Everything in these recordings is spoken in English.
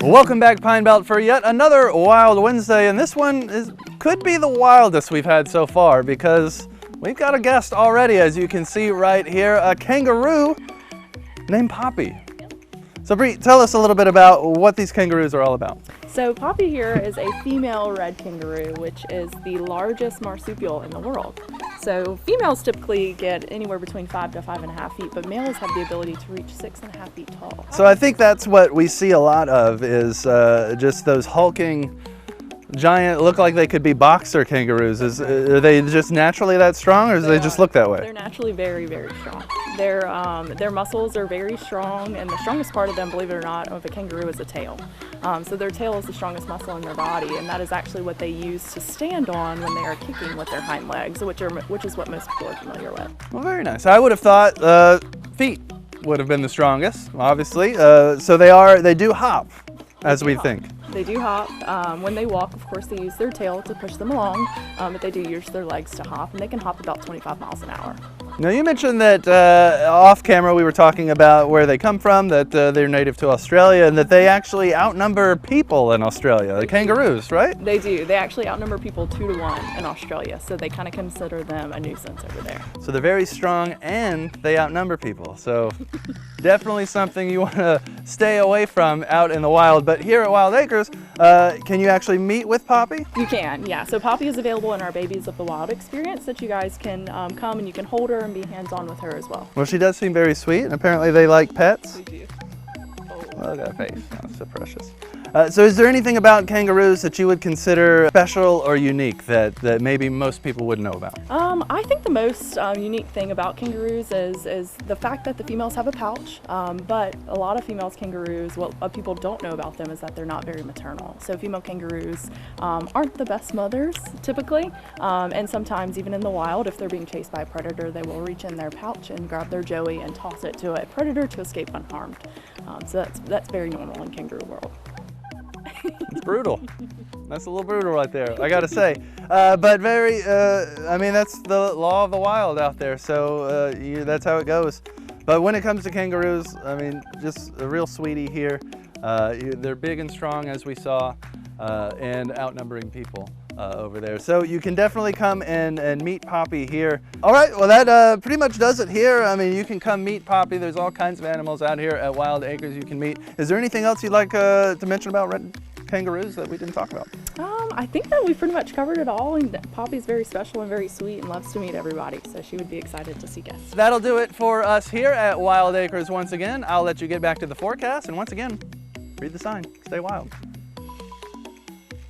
Welcome back, Pine Belt, for yet another Wild Wednesday, and this one could be the wildest we've had so far because we've got a guest already, as you can see right here, a kangaroo named Poppy. So Bree, tell us a little bit about what these kangaroos are all about. So Poppy here is a female red kangaroo, which is the largest marsupial in the world. So females typically get anywhere between 5 to 5.5 feet, but males have the ability to reach 6.5 feet tall. So I think that's what we see a lot of is just those hulking, giant, look like they could be boxer kangaroos. Are they just naturally that strong, or do they just look that way? They're naturally very, very strong. Their muscles are very strong, and the strongest part of them, believe it or not, of a kangaroo is the tail. So their tail is the strongest muscle in their body, and that is actually what they use to stand on when they are kicking with their hind legs, which is what most people are familiar with. Well, very nice. I would have thought feet would have been the strongest, obviously. So they do hop, as we think. They do hop. When they walk, of course, they use their tail to push them along, but they do use their legs to hop, and they can hop about 25 miles an hour. Now, you mentioned that off camera we were talking about where they come from, that they're native to Australia, and that they actually outnumber people in Australia, the kangaroos, right? They do. They actually outnumber people 2 to 1 in Australia, so they kind of consider them a nuisance over there. So they're very strong and they outnumber people. So definitely something you want to stay away from out in the wild. But here at Wild Acres, can you actually meet with Poppy? You can, yeah. So Poppy is available in our Babies of the Wild experience that you guys can come and you can hold her and be hands-on with her as well. Well, she does seem very sweet, and apparently they like pets. We do. Oh, look at that face. Oh, so precious. So is there anything about kangaroos that you would consider special or unique that maybe most people wouldn't know about? I think the most unique thing about kangaroos is the fact that the females have a pouch, but a lot of female kangaroos, what people don't know about them is that they're not very maternal. So female kangaroos aren't the best mothers, typically, and sometimes even in the wild, if they're being chased by a predator, they will reach in their pouch and grab their joey and toss it to a predator to escape unharmed. So that's very normal in kangaroo world. It's brutal. That's a little brutal right there, I gotta say. But very, I mean, that's the law of the wild out there, so that's how it goes. But when it comes to kangaroos, I mean, just a real sweetie here. They're big and strong, as we saw, and outnumbering people over there. So you can definitely come and meet Poppy here. All right, well that pretty much does it here. I mean, you can come meet Poppy. There's all kinds of animals out here at Wild Acres you can meet. Is there anything else you'd like to mention about red kangaroos that we didn't talk about? I think that we pretty much covered it all, and Poppy's very special and very sweet and loves to meet everybody, so she would be excited to see guests. That'll do it for us here at Wild Acres once again. I'll let you get back to the forecast, and once again, read the sign, stay wild.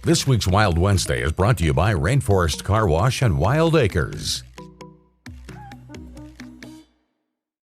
This week's Wild Wednesday is brought to you by Rainforest Car Wash and Wild Acres.